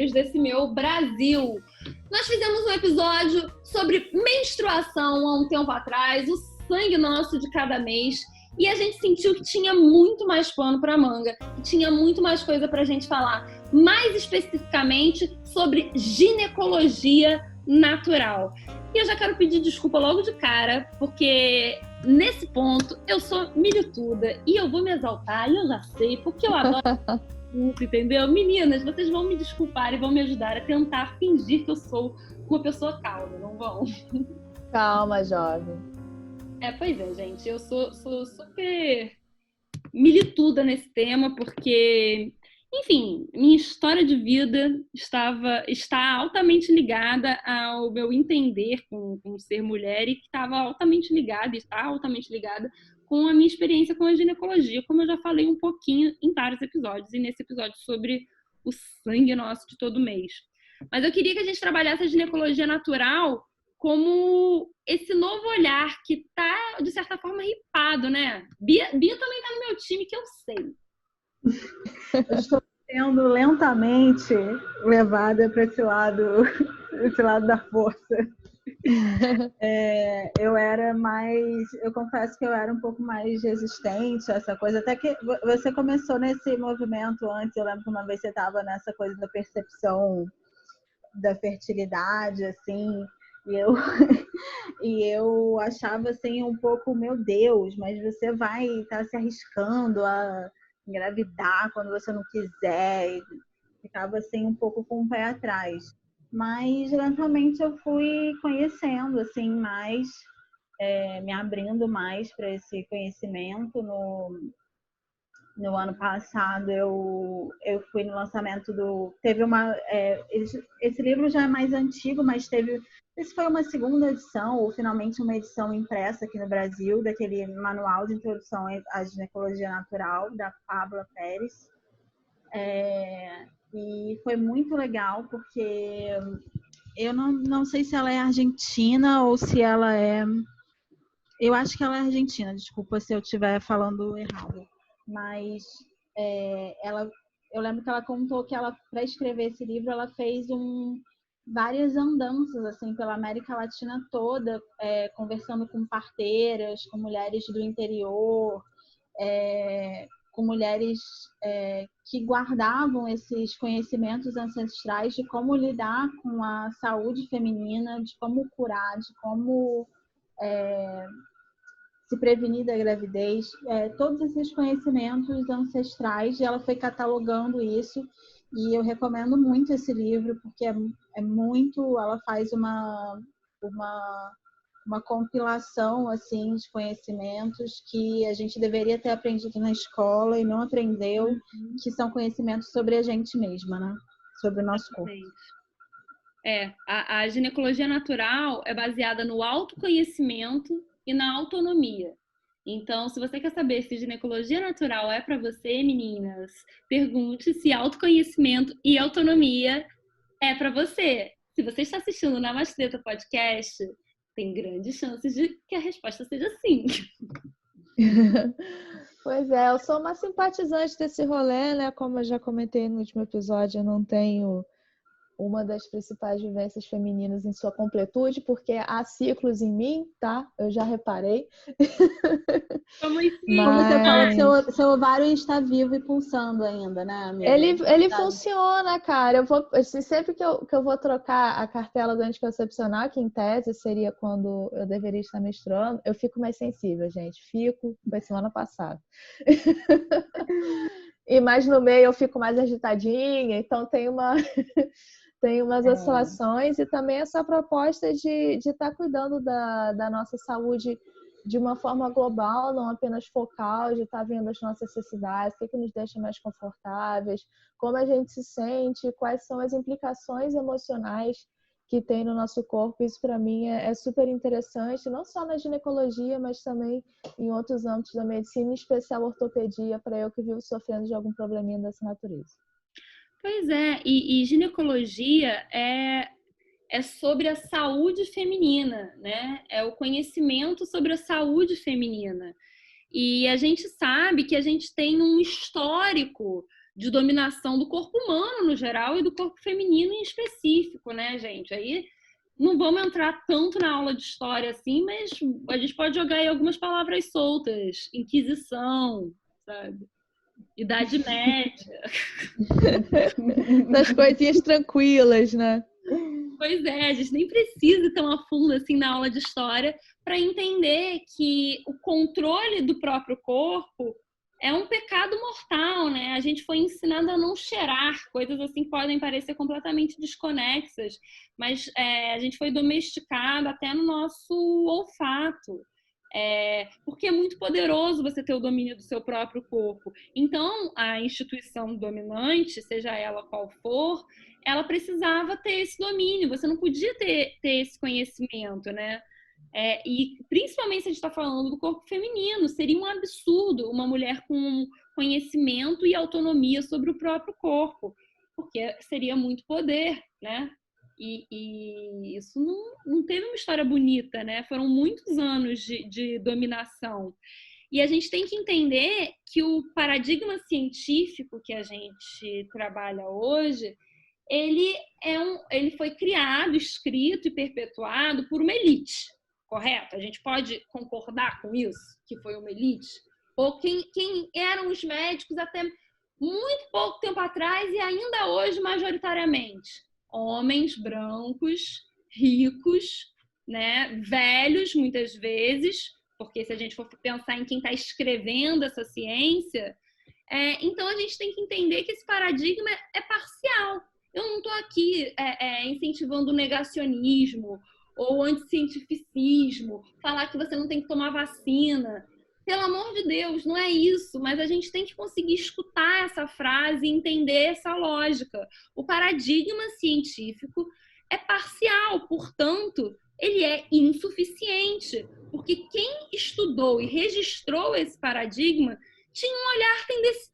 amores desse meu Brasil. Nós fizemos um episódio sobre menstruação há um tempo atrás, o sangue nosso de cada mês, e a gente sentiu que tinha muito mais pano para manga, que tinha muito mais coisa para a gente falar, mais especificamente sobre ginecologia natural. E eu já quero pedir desculpa logo de cara, porque nesse ponto eu sou milituda e eu vou me exaltar, e eu já sei, porque eu adoro isso, entendeu? Meninas, vocês vão me desculpar e vão me ajudar a tentar fingir que eu sou uma pessoa calma, não vão? Calma, jovem. Pois é, gente, eu sou super milituda nesse tema, porque, enfim, minha história de vida está altamente ligada ao meu entender com ser mulher, e que estava altamente ligada, e está altamente ligada com a minha experiência com a ginecologia, como eu já falei um pouquinho em vários episódios, e nesse episódio sobre o sangue nosso de todo mês. Mas eu queria que a gente trabalhasse a ginecologia natural como esse novo olhar que tá, de certa forma, ripado, né? Bia também tá no meu time, que eu sei. Eu estou sendo lentamente levada para esse lado da força. Eu confesso que eu era um pouco mais resistente a essa coisa, até que você começou nesse movimento antes. Eu lembro que uma vez você estava nessa coisa da percepção da fertilidade, assim, e eu achava assim um pouco, meu Deus, mas você vai estar se arriscando a engravidar quando você não quiser, e ficava assim um pouco com o pé atrás. Mas lentamente eu fui conhecendo assim mais, me abrindo mais para esse conhecimento. No ano passado eu fui no lançamento esse livro já é mais antigo, mas esse foi uma segunda edição, ou finalmente uma edição impressa aqui no Brasil, daquele manual de introdução à ginecologia natural, da Pabla Pérez. E foi muito legal, porque eu não sei se ela é argentina ou se ela é... Eu acho que ela é argentina, desculpa se eu estiver falando errado. Mas eu lembro que ela contou que para escrever esse livro, ela fez várias andanças assim, pela América Latina toda, conversando com parteiras, com mulheres do interior, com mulheres que guardavam esses conhecimentos ancestrais de como lidar com a saúde feminina, de como curar, de como se prevenir da gravidez, todos esses conhecimentos ancestrais, e ela foi catalogando isso, e eu recomendo muito esse livro, porque ela faz uma compilação assim de conhecimentos que a gente deveria ter aprendido na escola e não aprendeu, que são conhecimentos sobre a gente mesma, né? Sobre o nosso corpo. A ginecologia natural é baseada no autoconhecimento e na autonomia. Então, se você quer saber se ginecologia natural é para você, meninas, pergunte se autoconhecimento e autonomia é para você. Se você está assistindo o Namastreta Podcast, tem grandes chances de que a resposta seja sim. Pois é, eu sou uma simpatizante desse rolê, né? Como eu já comentei no último episódio, eu não tenho uma das principais vivências femininas em sua completude, porque há ciclos em mim, tá? Eu já reparei. Como assim? Como você fala que seu ovário está vivo e pulsando ainda, né, amiga? Ele funciona, cara. Sempre que eu vou trocar a cartela do anticoncepcional, que em tese seria quando eu deveria estar menstruando, eu fico mais sensível, gente. Foi semana passada. E mais no meio eu fico mais agitadinha, então tem umas oscilações, e também essa proposta de estar cuidando da nossa saúde de uma forma global, não apenas focal, de estar vendo as nossas necessidades, o que nos deixa mais confortáveis, como a gente se sente, quais são as implicações emocionais que tem no nosso corpo. Isso para mim é super interessante, não só na ginecologia, mas também em outros âmbitos da medicina, em especial ortopedia, para eu que vivo sofrendo de algum probleminha dessa natureza. Pois é, e ginecologia é sobre a saúde feminina, né? É o conhecimento sobre a saúde feminina. E a gente sabe que a gente tem um histórico de dominação do corpo humano no geral e do corpo feminino em específico, né, gente? Aí não vamos entrar tanto na aula de história assim, mas a gente pode jogar aí algumas palavras soltas. Inquisição, sabe? Idade Média. Das coisinhas tranquilas, né? Pois é, a gente nem precisa ir tão a fundo assim na aula de história para entender que o controle do próprio corpo é um pecado mortal, né? A gente foi ensinado a não cheirar, coisas assim que podem parecer completamente desconexas, mas a gente foi domesticado até no nosso olfato. Porque é muito poderoso você ter o domínio do seu próprio corpo. Então, a instituição dominante, seja ela qual for, ela precisava ter esse domínio. Você não podia ter esse conhecimento, né? E principalmente se a gente está falando do corpo feminino, seria um absurdo uma mulher com conhecimento e autonomia sobre o próprio corpo, porque seria muito poder, né? E isso não teve uma história bonita, né? Foram muitos anos de dominação. E a gente tem que entender que o paradigma científico que a gente trabalha hoje, ele foi criado, escrito e perpetuado por uma elite, correto? A gente pode concordar com isso, que foi uma elite? Ou quem eram os médicos até muito pouco tempo atrás e ainda hoje majoritariamente? Homens brancos, ricos, né? Velhos muitas vezes, porque se a gente for pensar em quem está escrevendo essa ciência, então a gente tem que entender que esse paradigma é parcial. Eu não estou aqui incentivando o negacionismo ou o anticientificismo, falar que você não tem que tomar vacina. Pelo amor de Deus, não é isso, mas a gente tem que conseguir escutar essa frase e entender essa lógica. O paradigma científico é parcial, portanto, ele é insuficiente, porque quem estudou e registrou esse paradigma tinha um olhar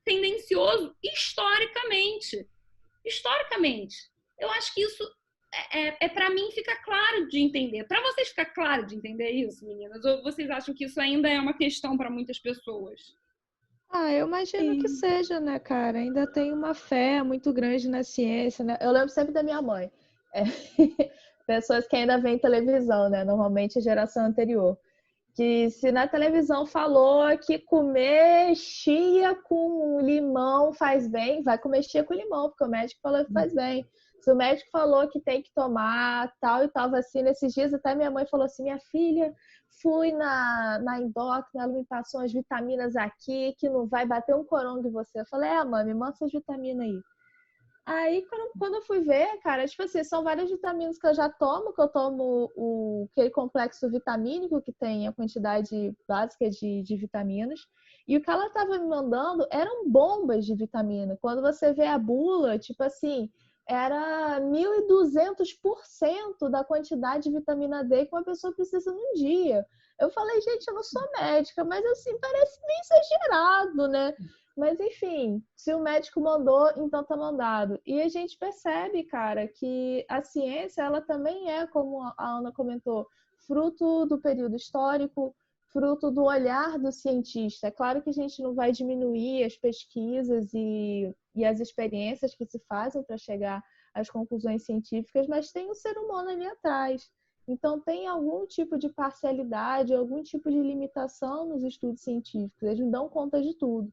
tendencioso historicamente. Historicamente. Eu acho que isso para mim fica claro de entender. Para vocês fica claro de entender isso, meninas? Ou vocês acham que isso ainda é uma questão para muitas pessoas? Eu imagino que seja, né, cara? Ainda tem uma fé muito grande na ciência, né? Eu lembro sempre da minha mãe. Pessoas que ainda veem televisão, né? Normalmente a geração anterior. Que se na televisão falou que comer chia com limão faz bem, vai comer chia com limão, porque o médico falou que faz bem. Se o médico falou que tem que tomar tal e tal vacina, esses dias até minha mãe falou assim, minha filha, fui na endócrina, ela me passou umas vitaminas aqui, que não vai bater um corongo em você. Eu falei, mãe, me manda essas vitaminas aí. Aí, quando eu fui ver, cara, tipo assim, são várias vitaminas que eu já tomo, que eu tomo aquele complexo vitamínico que tem a quantidade básica de vitaminas. E o que ela estava me mandando eram bombas de vitamina. Quando você vê a bula, tipo assim, era 1.200% da quantidade de vitamina D que uma pessoa precisa num dia. Eu falei, gente, eu não sou médica, mas assim, parece meio exagerado, né? Mas, enfim, se o médico mandou, então tá mandado. E a gente percebe, cara, que a ciência, ela também é, como a Ana comentou, fruto do período histórico, fruto do olhar do cientista. É claro que a gente não vai diminuir as pesquisas e as experiências que se fazem para chegar às conclusões científicas, mas tem o ser humano ali atrás. Então, tem algum tipo de parcialidade, algum tipo de limitação nos estudos científicos. Eles não dão conta de tudo.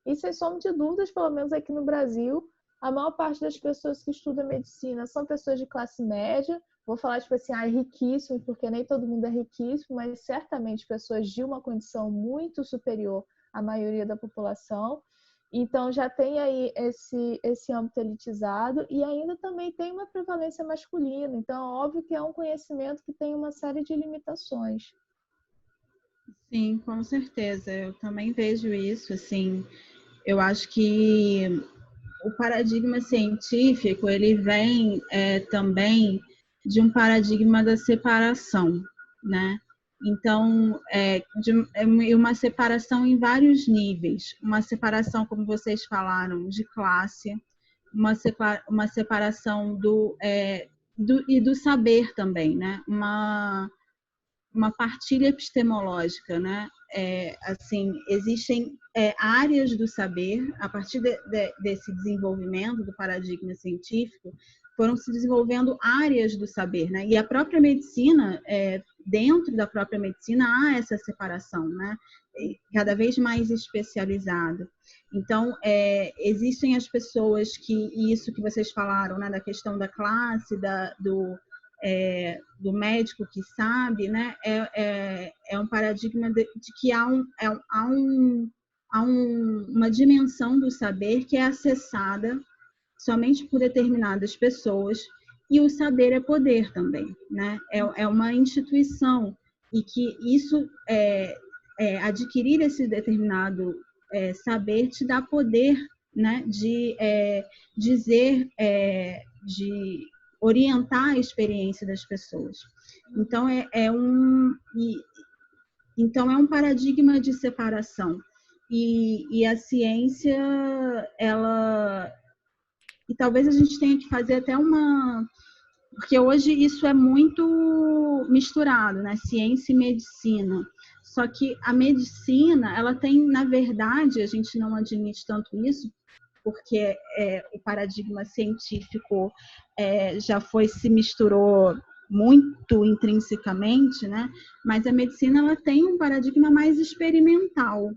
E sem sombra de dúvidas, pelo menos aqui no Brasil, a maior parte das pessoas que estudam medicina são pessoas de classe média. Vou falar, tipo assim, riquíssimo, porque nem todo mundo é riquíssimo, mas certamente pessoas de uma condição muito superior à maioria da população. Então, já tem aí esse âmbito elitizado e ainda também tem uma prevalência masculina. Então, óbvio que é um conhecimento que tem uma série de limitações. Sim, com certeza. Eu também vejo isso, assim. Eu acho que o paradigma científico, ele vem também de um paradigma da separação, né? Então, uma separação em vários níveis. Uma separação, como vocês falaram, de classe, uma separação do saber também, né? Uma partilha epistemológica, né? Assim, existem áreas do saber, a partir desse desenvolvimento do paradigma científico, foram se desenvolvendo áreas do saber, né? E a própria medicina, dentro da própria medicina, há essa separação, né? Cada vez mais especializada. Então, existem as pessoas que, isso que vocês falaram, né? Da questão da classe, do médico que sabe, né? É um paradigma de que há uma dimensão do saber que é acessada somente por determinadas pessoas, e o saber é poder também, né? É uma instituição, e que isso, adquirir esse determinado saber te dá poder, né? De dizer, de orientar a experiência das pessoas. Então, então é um paradigma de separação. E a ciência, e talvez a gente tenha que fazer até porque hoje isso é muito misturado, né? Ciência e medicina. Só que a medicina, ela tem, na verdade, a gente não admite tanto isso, porque o paradigma científico já se misturou muito intrinsecamente, né? Mas a medicina, ela tem um paradigma mais experimental,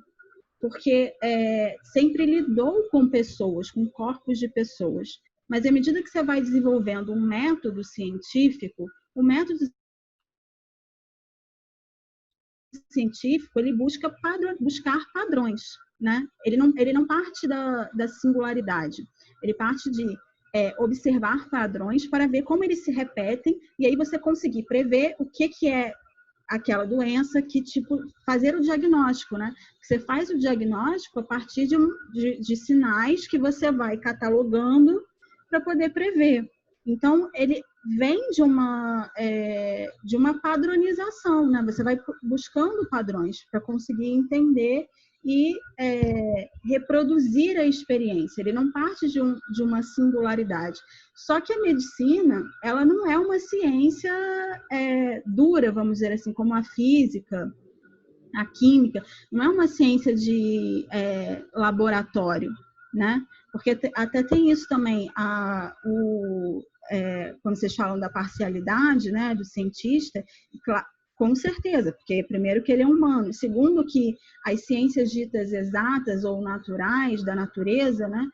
porque sempre lidou com pessoas, com corpos de pessoas. Mas à medida que você vai desenvolvendo um método científico, o método científico, ele buscar padrões, né? Ele não parte da singularidade, ele parte de observar padrões para ver como eles se repetem, e aí você conseguir prever o que é aquela doença, que tipo, fazer o diagnóstico, né? Você faz o diagnóstico a partir de sinais que você vai catalogando para poder prever. Então, ele vem de uma padronização, né? Você vai buscando padrões para conseguir entender e reproduzir a experiência. Ele não parte de uma singularidade. Só que a medicina, ela não é uma ciência dura, vamos dizer assim, como a física, a química. Não é uma ciência de laboratório, né? Porque até tem isso também, quando vocês falam da parcialidade, né, do cientista, com certeza, porque primeiro que ele é humano, segundo que as ciências ditas exatas ou naturais da natureza, né,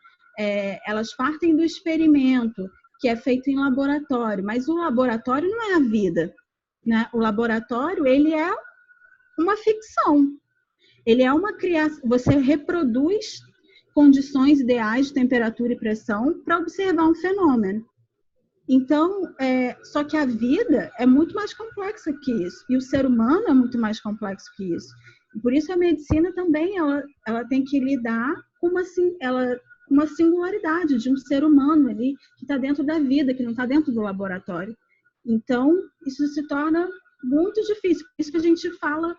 elas partem do experimento que é feito em laboratório, mas o laboratório não é a vida, né? O laboratório, ele é uma ficção, ele é uma criação, você reproduz condições ideais de temperatura e pressão para observar um fenômeno. Então, só que a vida é muito mais complexa que isso, e o ser humano é muito mais complexo que isso. E por isso a medicina também, ela tem que lidar com uma singularidade de um ser humano ali, que está dentro da vida, que não está dentro do laboratório. Então, isso se torna muito difícil. Por isso que a gente fala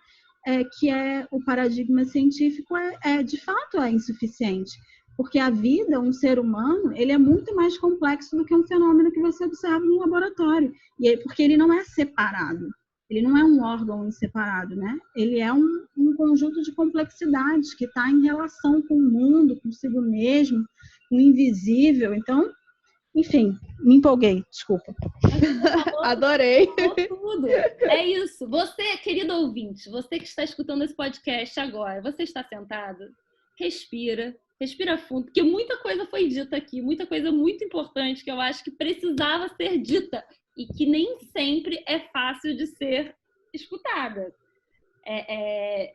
que o paradigma científico de fato é insuficiente. Porque a vida, um ser humano, ele é muito mais complexo do que um fenômeno que você observa no laboratório. Porque ele não é separado. Ele não é um órgão separado, né? Ele é um conjunto de complexidades que está em relação com o mundo, consigo mesmo, com o invisível. Então, enfim, me empolguei, desculpa. Adorei. Tudo. É isso. Você, querido ouvinte, você que está escutando esse podcast agora, você está sentado? Respira fundo, porque muita coisa foi dita aqui, muita coisa muito importante que eu acho que precisava ser dita e que nem sempre é fácil de ser escutada.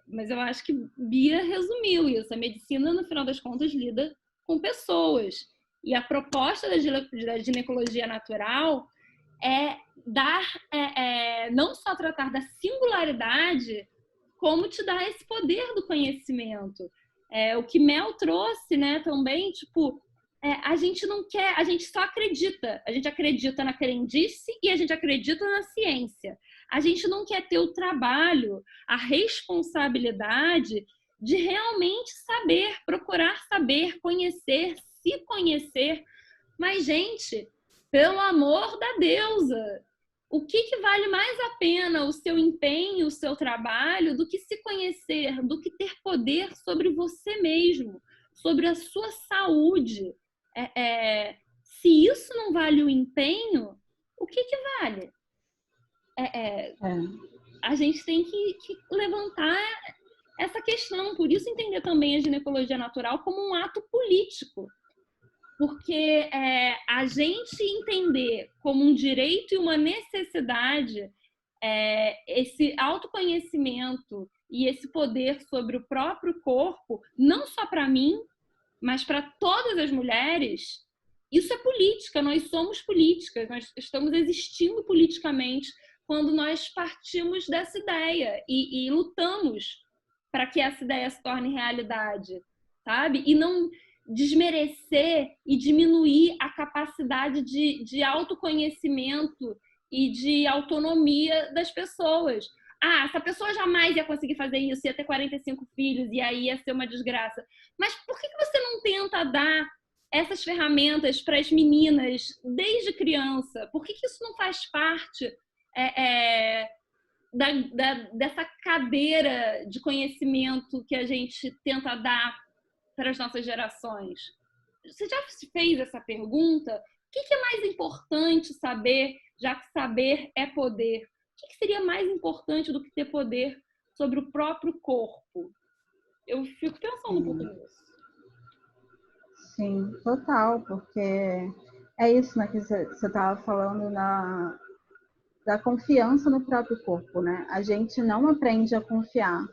Mas eu acho que Bia resumiu isso. A medicina, no final das contas, lida com pessoas. E a proposta da ginecologia natural é não só tratar da singularidade, como te dar esse poder do conhecimento. O que Mel trouxe, né, também, tipo, a gente não quer, a gente só acredita. A gente acredita na crendice e a gente acredita na ciência. A gente não quer ter o trabalho, a responsabilidade de realmente saber, procurar saber, conhecer, se conhecer. Mas, gente, pelo amor da deusa, o que vale mais a pena, o seu empenho, o seu trabalho, do que se conhecer, do que ter poder sobre você mesmo, sobre a sua saúde? Se isso não vale o empenho, o que vale? A gente tem que levantar essa questão. Por isso, entender também a ginecologia natural como um ato político. Porque a gente entender como um direito e uma necessidade esse autoconhecimento e esse poder sobre o próprio corpo, não só para mim, mas para todas as mulheres, isso é política. Nós somos políticas, nós estamos existindo politicamente quando nós partimos dessa ideia e lutamos para que essa ideia se torne realidade, sabe? E não desmerecer e diminuir a capacidade de autoconhecimento e de autonomia das pessoas. Essa pessoa jamais ia conseguir fazer isso, ia ter 45 filhos e aí ia ser uma desgraça. Mas por que você não tenta dar essas ferramentas para as meninas desde criança? Por que isso não faz parte dessa cadeira de conhecimento que a gente tenta dar para as nossas gerações? Você já se fez essa pergunta? O que é mais importante saber, já que saber é poder? O que seria mais importante do que ter poder sobre o próprio corpo? Eu fico pensando um pouco nisso. Sim, total, porque é isso, né, que você estava falando da confiança no próprio corpo, né? A gente não aprende a confiar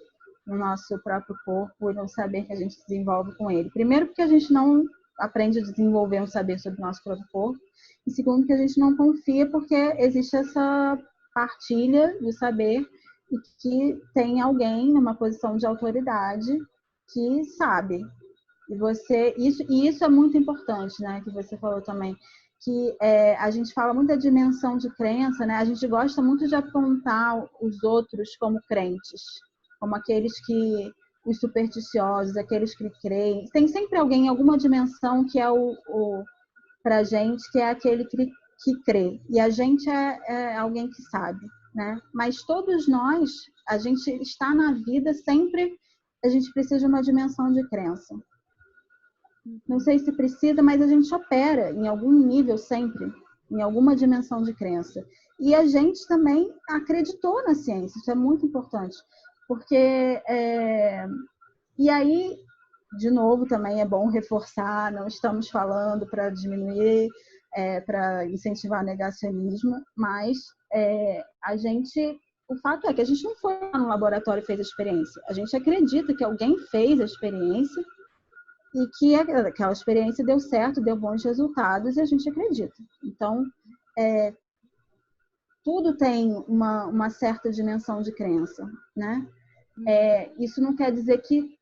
no nosso próprio corpo e no saber que a gente desenvolve com ele. Primeiro, porque a gente não aprende a desenvolver um saber sobre o nosso próprio corpo. E segundo, que a gente não confia porque existe essa partilha de saber e que tem alguém numa posição de autoridade que sabe. E isso é muito importante, né? Que você falou também. Que a gente fala muito da dimensão de crença, né? A gente gosta muito de apontar os outros como crentes, como aqueles os supersticiosos, aqueles que creem. Tem sempre alguém em alguma dimensão que é pra gente, que é aquele que crê. E a gente é alguém que sabe, né? Mas todos nós, a gente está na vida sempre, a gente precisa de uma dimensão de crença. Não sei se precisa, mas a gente opera em algum nível sempre, em alguma dimensão de crença. E a gente também acreditou na ciência, isso é muito importante. Porque, e aí, de novo, também é bom reforçar, não estamos falando para diminuir, para incentivar negacionismo, mas o fato é que a gente não foi lá no laboratório e fez a experiência. A gente acredita que alguém fez a experiência e que aquela experiência deu certo, deu bons resultados, e a gente acredita. Então, tudo tem uma certa dimensão de crença, né? Isso não quer dizer que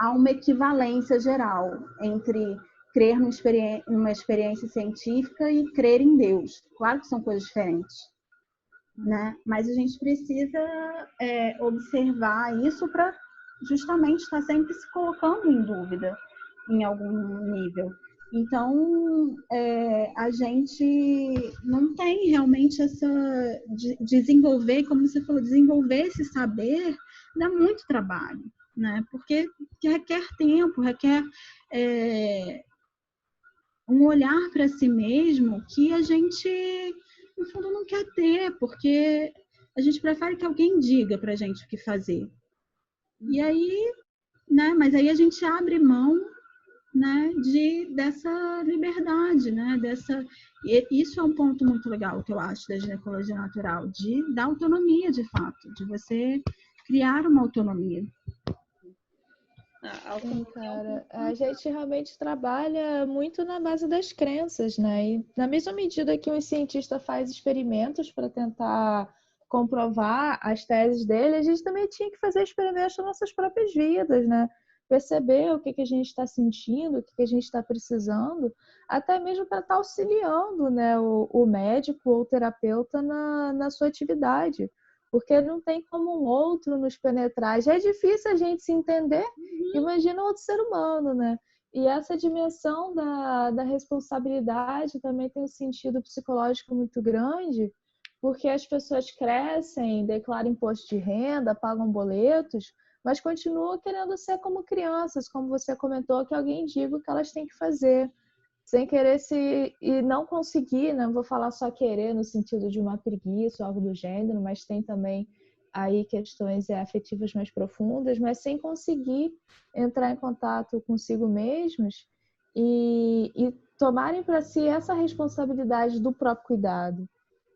há uma equivalência geral entre crer numa experiência científica e crer em Deus. Claro que são coisas diferentes, né? Mas a gente precisa observar isso para justamente estar sempre se colocando em dúvida em algum nível. Então, a gente não tem realmente essa desenvolver, como você falou, desenvolver esse saber dá muito trabalho, né? Porque requer tempo, requer um olhar para si mesmo que a gente, no fundo, não quer ter, porque a gente prefere que alguém diga para a gente o que fazer. E aí, né? Mas aí a gente abre mão, né, dessa liberdade, né? Isso é um ponto muito legal que eu acho da ginecologia natural, da autonomia, de fato, de você criar uma autonomia. Sim, cara, a gente realmente trabalha muito na base das crenças, né? E na mesma medida que um cientista faz experimentos para tentar comprovar as teses dele, a gente também tinha que fazer experimentos nas nossas próprias vidas, né? Perceber o que a gente está sentindo, o que a gente está precisando, até mesmo para estar auxiliando, né, o médico ou o terapeuta na sua atividade. Porque não tem como um outro nos penetrar. Já é difícil a gente se entender, imagina outro ser humano, né? E essa dimensão da responsabilidade também tem um sentido psicológico muito grande, porque as pessoas crescem, declaram imposto de renda, pagam boletos, mas continuam querendo ser como crianças, como você comentou, que alguém diga o que elas têm que fazer, sem querer se e não conseguir, né? Não vou falar só querer no sentido de uma preguiça ou algo do gênero, mas tem também aí questões afetivas mais profundas, mas sem conseguir entrar em contato consigo mesmos e tomarem para si essa responsabilidade do próprio cuidado,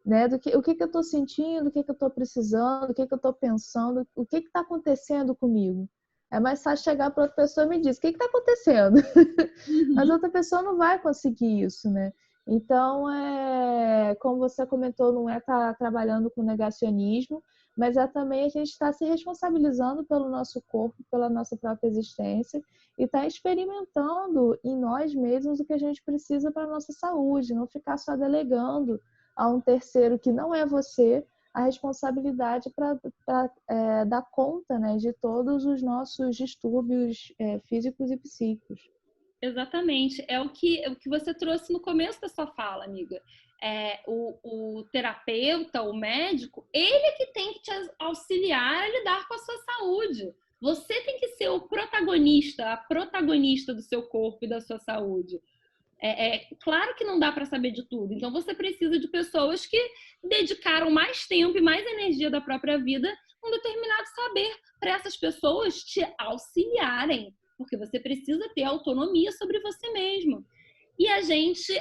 né? O que eu estou sentindo, o que eu estou precisando, o que eu estou pensando, o que está acontecendo comigo. É mais fácil chegar para outra pessoa e me dizer o que está acontecendo. Mas outra pessoa não vai conseguir isso, né? Então, como você comentou, não é estar trabalhando com negacionismo, mas é também a gente estar se responsabilizando pelo nosso corpo, pela nossa própria existência e estar experimentando em nós mesmos o que a gente precisa para a nossa saúde, não ficar só delegando a um terceiro que não é você a responsabilidade para dar conta, né, de todos os nossos distúrbios físicos e psíquicos. Exatamente. É o que você trouxe no começo da sua fala, amiga. O terapeuta, o médico, ele que tem que te auxiliar a lidar com a sua saúde. Você tem que ser o protagonista, a protagonista do seu corpo e da sua saúde. Claro que não dá para saber de tudo. Então você precisa de pessoas que dedicaram mais tempo e mais energia da própria vida a um determinado saber para essas pessoas te auxiliarem, porque você precisa ter autonomia sobre você mesmo. E a gente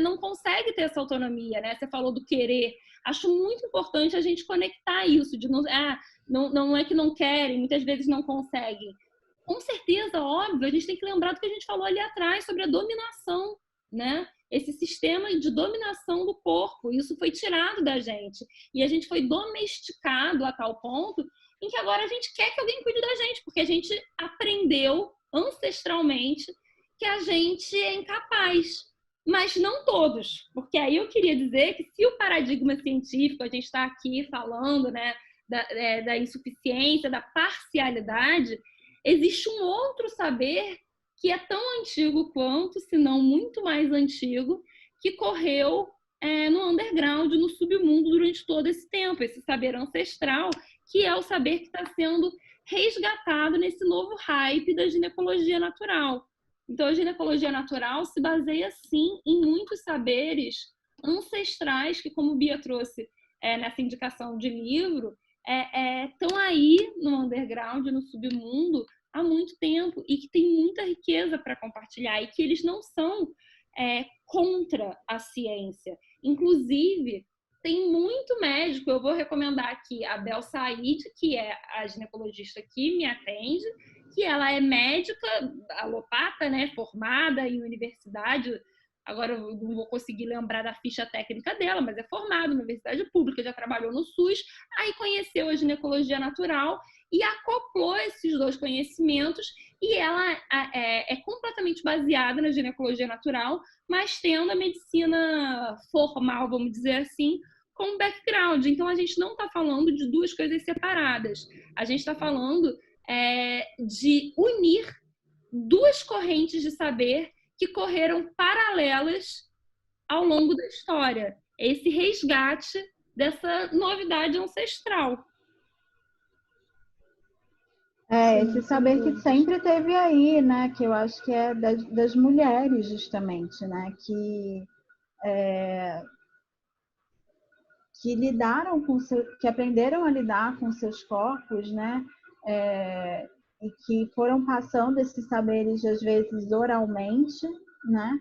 não consegue ter essa autonomia, né? Você falou do querer. Acho muito importante a gente conectar isso, de não é que não querem, muitas vezes não conseguem. Com certeza, óbvio, a gente tem que lembrar do que a gente falou ali atrás sobre a dominação, né? Esse sistema de dominação do corpo, isso foi tirado da gente. E a gente foi domesticado a tal ponto em que agora a gente quer que alguém cuide da gente, porque a gente aprendeu ancestralmente que a gente é incapaz. Mas não todos, porque aí eu queria dizer que se o paradigma científico, a gente está aqui falando, né, da insuficiência, da parcialidade, existe um outro saber que é tão antigo quanto, se não muito mais antigo, que correu no underground, no submundo durante todo esse tempo, esse saber ancestral, que é o saber que está sendo resgatado nesse novo hype da ginecologia natural. Então, a ginecologia natural se baseia, sim, em muitos saberes ancestrais que, como Bia trouxe nessa indicação de livro, estão aí no underground, no submundo, há muito tempo e que tem muita riqueza para compartilhar e que eles não são contra a ciência. Inclusive, tem muito médico, eu vou recomendar aqui a Bel Said, que é a ginecologista que me atende, que ela é médica alopata, né, formada em universidade. Agora eu não vou conseguir lembrar da ficha técnica dela, mas é formada na universidade pública, já trabalhou no SUS, aí conheceu a ginecologia natural e acoplou esses dois conhecimentos e ela é completamente baseada na ginecologia natural, mas tendo a medicina formal, vamos dizer assim, como background. Então a gente não está falando de duas coisas separadas, a gente está falando de unir duas correntes de saber que correram paralelas ao longo da história. Esse resgate dessa novidade ancestral. Esse saber que sempre teve aí, né? Que eu acho que é das mulheres, justamente, né? Que lidaram que aprenderam a lidar com seus corpos, né? E que foram passando esses saberes, às vezes, oralmente, né?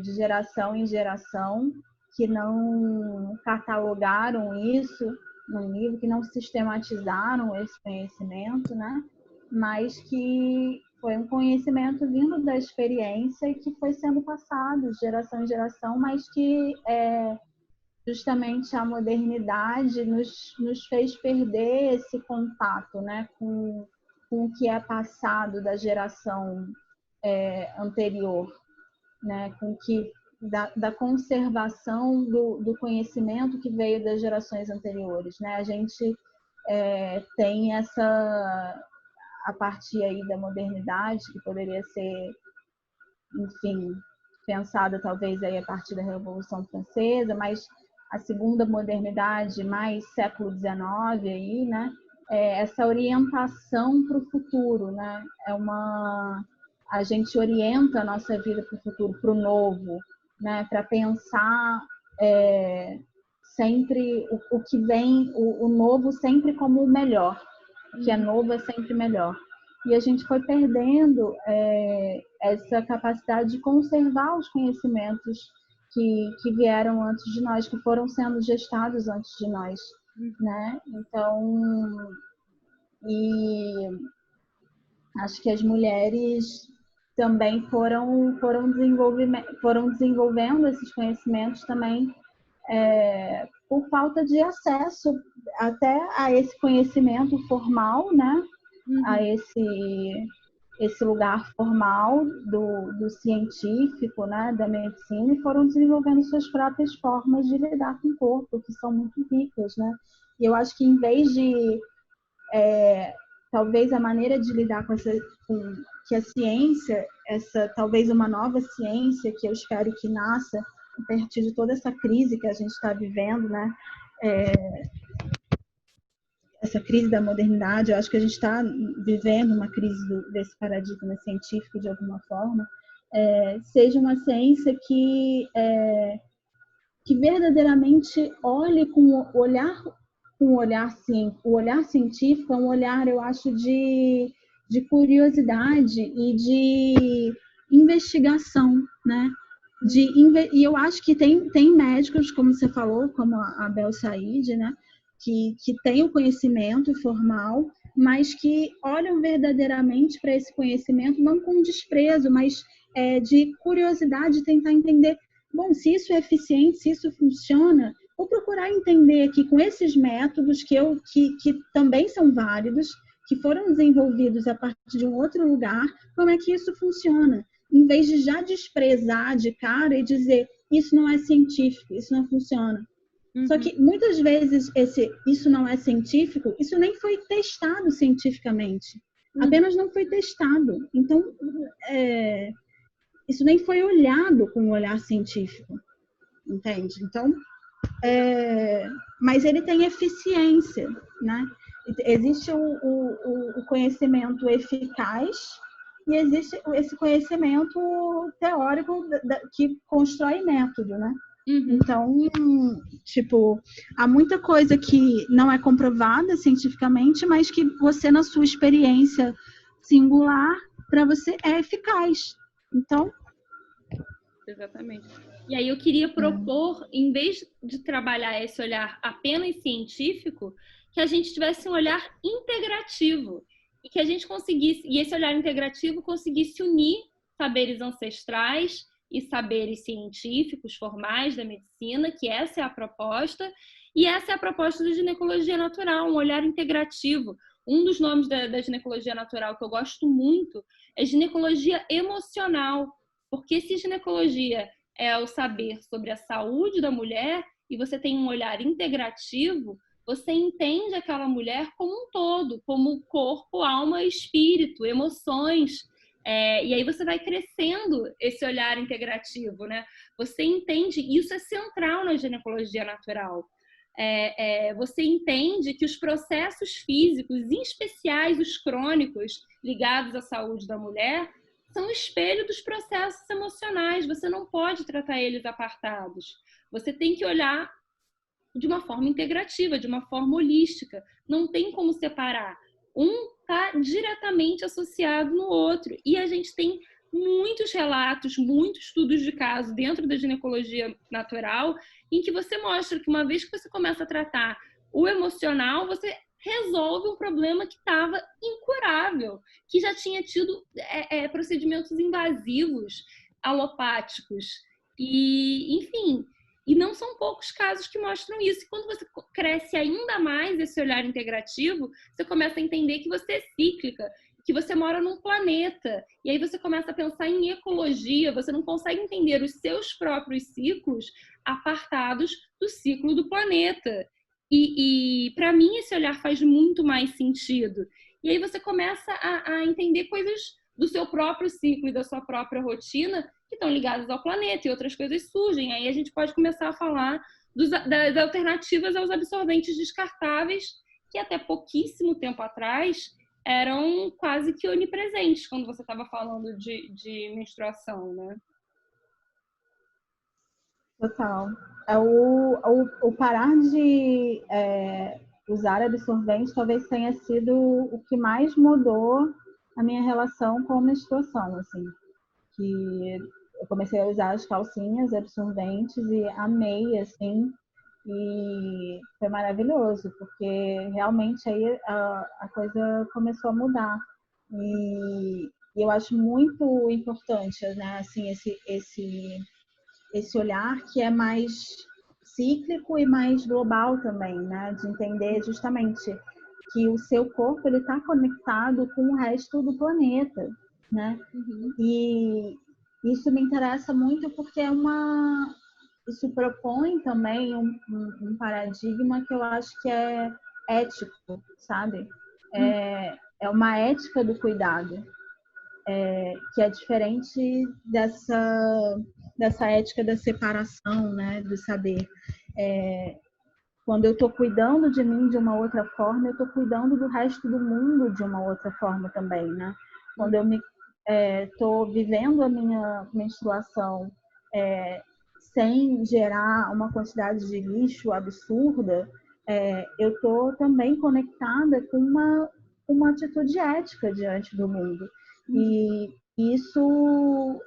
De geração em geração, que não catalogaram isso no livro, que não sistematizaram esse conhecimento, né? Mas que foi um conhecimento vindo da experiência e que foi sendo passado de geração em geração, mas que justamente a modernidade nos fez perder esse contato, né, com o que é passado da geração anterior, né, com que da conservação do conhecimento que veio das gerações anteriores, né? A gente tem a partir aí da modernidade, que poderia ser enfim, pensada talvez aí a partir da Revolução Francesa, mas a segunda modernidade, mais século XIX aí, né? Essa orientação para o futuro, né? A gente orienta a nossa vida para o futuro, para o novo, né? Para pensar sempre o que vem, o novo sempre como o melhor, o que é novo é sempre melhor. E a gente foi perdendo essa capacidade de conservar os conhecimentos que vieram antes de nós, que foram sendo gestados antes de nós, né? Então, e acho que as mulheres também foram desenvolvendo esses conhecimentos também por falta de acesso até a esse conhecimento formal, né? A esse lugar formal do científico, né? Da medicina, e foram desenvolvendo suas próprias formas de lidar com o corpo, que são muito ricas, né? E eu acho que em vez de talvez a maneira de lidar que a ciência, talvez uma nova ciência que eu espero que nasça a partir de toda essa crise que a gente está vivendo, né? Essa crise da modernidade, eu acho que a gente está vivendo uma crise desse paradigma científico de alguma forma, seja uma ciência que verdadeiramente olhe com o olhar científico, é um olhar, eu acho, de curiosidade e de investigação, né? E eu acho que tem médicos, como você falou, como a Bel Said, né? Que tem o conhecimento formal, mas que olham verdadeiramente para esse conhecimento, não com desprezo, mas de curiosidade, de tentar entender, bom, se isso é eficiente, se isso funciona, vou procurar entender aqui com esses métodos que também são válidos, que foram desenvolvidos a partir de um outro lugar, como é que isso funciona, em vez de já desprezar de cara e dizer, isso não é científico, isso não funciona. Só que muitas vezes isso não é científico, isso nem foi testado cientificamente. Apenas não foi testado. Então, isso nem foi olhado com um olhar científico. Entende? Então, mas ele tem eficiência, né? Existe o conhecimento eficaz e existe esse conhecimento teórico que constrói método, né? Então, tipo, há muita coisa que não é comprovada cientificamente, mas que você, na sua experiência singular, para você é eficaz. Então... Exatamente. E aí eu queria propor, em vez de trabalhar esse olhar apenas científico, que a gente tivesse um olhar integrativo e que a gente conseguisse, e esse olhar integrativo conseguisse unir saberes ancestrais e saberes científicos formais da medicina, que essa é a proposta, e essa é a proposta da ginecologia natural, um olhar integrativo. Um dos nomes da ginecologia natural que eu gosto muito é ginecologia emocional, porque se ginecologia é o saber sobre a saúde da mulher e você tem um olhar integrativo, você entende aquela mulher como um todo, como corpo, alma, espírito, emoções. E aí você vai crescendo esse olhar integrativo, né? Você entende, isso é central na ginecologia natural. Você entende que os processos físicos, em especiais os crônicos ligados à saúde da mulher, são espelho dos processos emocionais. Você não pode tratar eles apartados. Você tem que olhar de uma forma integrativa, de uma forma holística. Não tem como separar. Um está diretamente associado no outro. E a gente tem muitos relatos, muitos estudos de caso dentro da ginecologia natural, em que você mostra que uma vez que você começa a tratar o emocional, você resolve um problema que estava incurável, que já tinha tido procedimentos invasivos, alopáticos. E, enfim, e não são poucos casos que mostram isso. E quando você cresce ainda mais esse olhar integrativo, você começa a entender que você é cíclica, que você mora num planeta. E aí você começa a pensar em ecologia, você não consegue entender os seus próprios ciclos apartados do ciclo do planeta. E para mim esse olhar faz muito mais sentido. E aí você começa a entender coisas do seu próprio ciclo e da sua própria rotina que estão ligadas ao planeta, e outras coisas surgem. Aí a gente pode começar a falar das alternativas aos absorventes descartáveis, que até pouquíssimo tempo atrás eram quase que onipresentes quando você estava falando de menstruação, né? Total. O parar de usar absorvente talvez tenha sido o que mais mudou a minha relação com a menstruação, assim. Que eu comecei a usar as calcinhas absorventes e amei, assim, e foi maravilhoso, porque realmente aí a coisa começou a mudar. E eu acho muito importante, né, assim, esse olhar que é mais cíclico e mais global também, né? De entender justamente que o seu corpo ele está conectado com o resto do planeta, né? E isso me interessa muito porque isso propõe também um paradigma que eu acho que é ético, sabe? É uma ética do cuidado, que é diferente dessa ética da separação, né? Do saber. Quando eu estou cuidando de mim de uma outra forma, eu estou cuidando do resto do mundo de uma outra forma também, né? Quando eu estou vivendo a minha menstruação sem gerar uma quantidade de lixo absurda, eu estou também conectada com uma atitude ética diante do mundo. E isso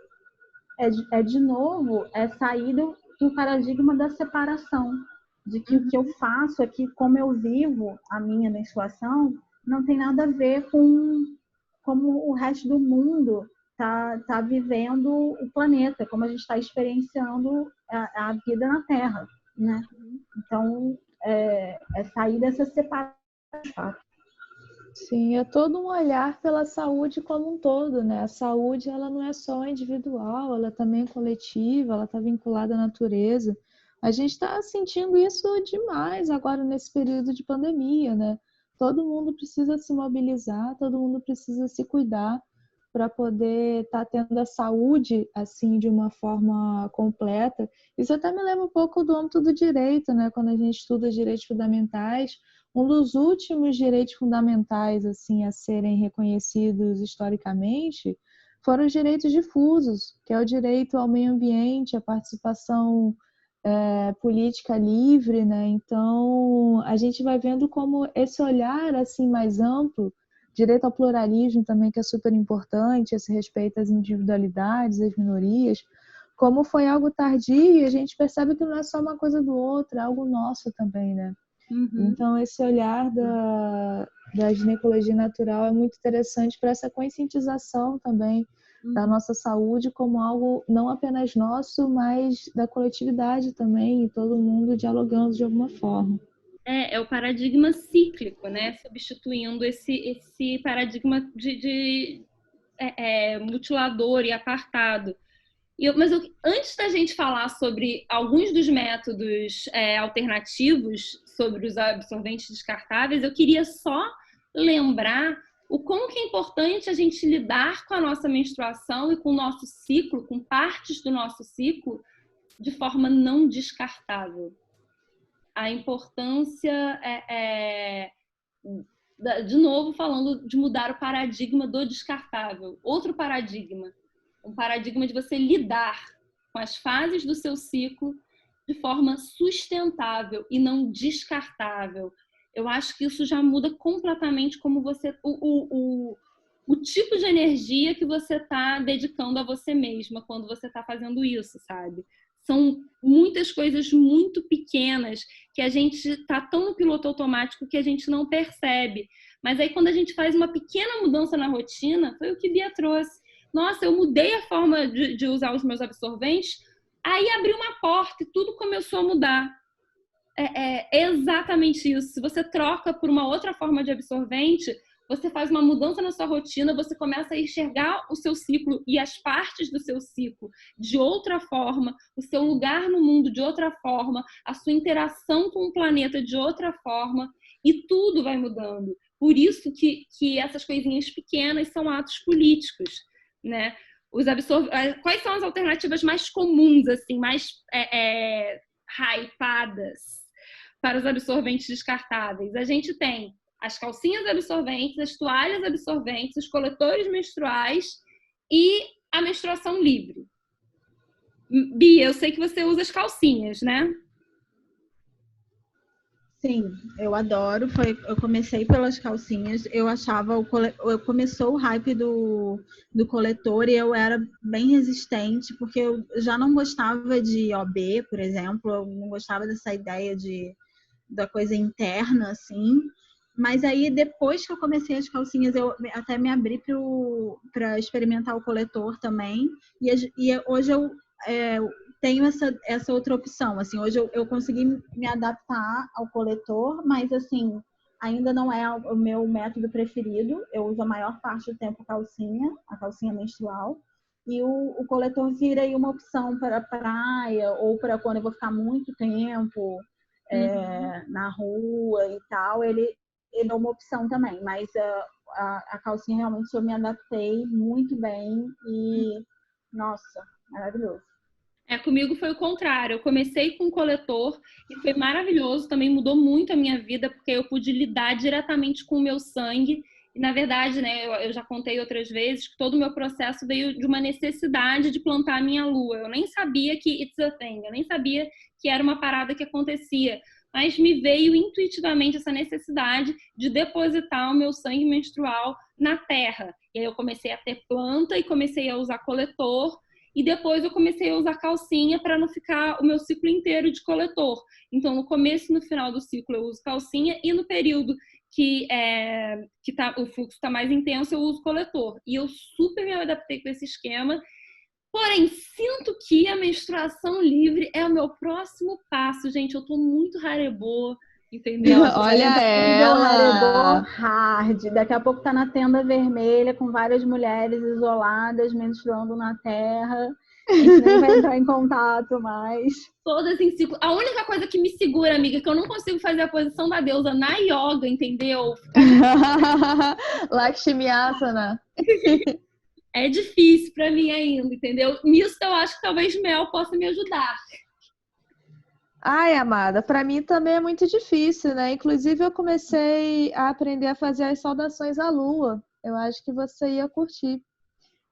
de novo, sair do paradigma da separação, de que o que eu faço aqui, como eu vivo a minha menstruação, não tem nada a ver com como o resto do mundo tá vivendo o planeta, como a gente está experienciando a vida na Terra, né? Então, sair dessa separação. Sim, é todo um olhar pela saúde como um todo, né? A saúde, ela não é só individual, ela também é coletiva, ela está vinculada à natureza. A gente está sentindo isso demais agora nesse período de pandemia, né? Todo mundo precisa se mobilizar, todo mundo precisa se cuidar para poder estar tendo a saúde, assim, de uma forma completa. Isso até me lembra um pouco do âmbito do direito, né? Quando a gente estuda direitos fundamentais, um dos últimos direitos fundamentais assim a serem reconhecidos historicamente foram os direitos difusos, que é o direito ao meio ambiente, a participação política livre, né? Então a gente vai vendo como esse olhar assim mais amplo, direito ao pluralismo também, que é super importante, esse respeito às individualidades, às minorias, como foi algo tardio, e a gente percebe que não é só uma coisa do outro, é algo nosso também, né? Então, esse olhar da ginecologia natural é muito interessante para essa conscientização também da nossa saúde como algo não apenas nosso, mas da coletividade também, e todo mundo dialogando de alguma forma. É o paradigma cíclico, né? Substituindo esse paradigma de mutilador e apartado. Mas antes da gente falar sobre alguns dos métodos alternativos sobre os absorventes descartáveis, eu queria só lembrar o como que é importante a gente lidar com a nossa menstruação e com o nosso ciclo, com partes do nosso ciclo, de forma não descartável. A importância de novo, falando de mudar o paradigma do descartável. Outro paradigma. Um paradigma de você lidar com as fases do seu ciclo de forma sustentável e não descartável. Eu acho que isso já muda completamente como você o tipo de energia que você está dedicando a você mesma quando você está fazendo isso, sabe? São muitas coisas muito pequenas que a gente está tão no piloto automático que a gente não percebe. Mas aí quando a gente faz uma pequena mudança na rotina, foi o que Bia trouxe. Nossa, eu mudei a forma de usar os meus absorventes, aí abriu uma porta e tudo começou a mudar. É exatamente isso. Se você troca por uma outra forma de absorvente, você faz uma mudança na sua rotina, você começa a enxergar o seu ciclo e as partes do seu ciclo de outra forma, o seu lugar no mundo de outra forma, a sua interação com o planeta de outra forma, e tudo vai mudando. Por isso que essas coisinhas pequenas são atos políticos, né? Quais são as alternativas mais comuns, assim, mais hypadas para os absorventes descartáveis? A gente tem as calcinhas absorventes, as toalhas absorventes, os coletores menstruais e a menstruação livre. Bia, eu sei que você usa as calcinhas, né? Sim, eu adoro. Eu comecei pelas calcinhas. Eu achava começou o hype do coletor e eu era bem resistente porque eu já não gostava de OB, por exemplo. Eu não gostava dessa ideia da coisa interna, assim. Mas aí depois que eu comecei as calcinhas, eu até me abri para experimentar o coletor também. E hoje eu tenho essa outra opção. Assim, hoje eu consegui me adaptar ao coletor, mas assim, ainda não é o meu método preferido. Eu uso a maior parte do tempo a calcinha menstrual. E o coletor vira aí uma opção para praia ou para quando eu vou ficar muito tempo na rua e tal. Ele é uma opção também, mas a calcinha realmente eu me adaptei muito bem e, nossa, maravilhoso. Comigo foi o contrário. Eu comecei com um coletor e foi maravilhoso. Também mudou muito a minha vida, porque eu pude lidar diretamente com o meu sangue. E, na verdade, né, eu já contei outras vezes que todo o meu processo veio de uma necessidade de plantar a minha lua. Eu nem sabia que it's a thing, eu nem sabia que era uma parada que acontecia. Mas me veio intuitivamente essa necessidade de depositar o meu sangue menstrual na terra. E aí eu comecei a ter planta e comecei a usar coletor. E depois eu comecei a usar calcinha para não ficar o meu ciclo inteiro de coletor. Então, no começo e no final do ciclo eu uso calcinha e no período que o fluxo está mais intenso eu uso coletor. E eu super me adaptei com esse esquema. Porém, sinto que a menstruação livre é o meu próximo passo, gente. Eu tô muito rarebô, entendeu? Olha ela! Hard. Daqui a pouco tá na tenda vermelha com várias mulheres isoladas menstruando na terra. A gente nem vai entrar em contato mais. Todas em ciclo. A única coisa que me segura, amiga, é que eu não consigo fazer a posição da deusa na yoga, entendeu? Lakshmiasana. É difícil pra mim ainda, entendeu? Nisso eu acho que talvez Mel possa me ajudar. Ai, amada, para mim também é muito difícil, né? Inclusive, eu comecei a aprender a fazer as saudações à lua. Eu acho que você ia curtir.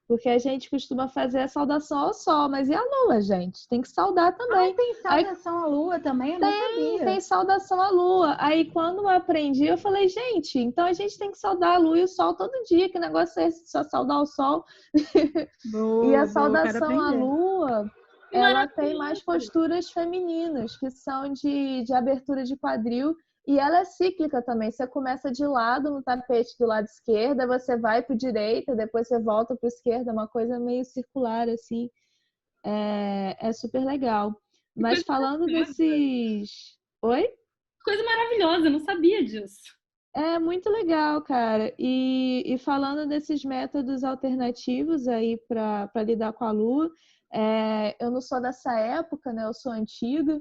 Porque a gente costuma fazer a saudação ao sol, mas e a lua, gente? Tem que saudar também. Tem saudação à lua também? Eu não sabia. Tem saudação à lua. Aí, quando eu aprendi, eu falei, gente, então a gente tem que saudar a lua e o sol todo dia. Que negócio é esse? Só saudar o sol? E a saudação à lua, ela tem mais posturas femininas, que são de abertura de quadril. E ela é cíclica também. Você começa de lado no tapete do lado esquerdo, você vai para o direito, depois você volta para o esquerdo. É uma coisa meio circular, assim. É super legal. Mas falando desses... Oi? Coisa maravilhosa, eu não sabia disso. É muito legal, cara. E falando desses métodos alternativos aí para lidar com a lua, eu não sou dessa época, né? Eu sou antiga.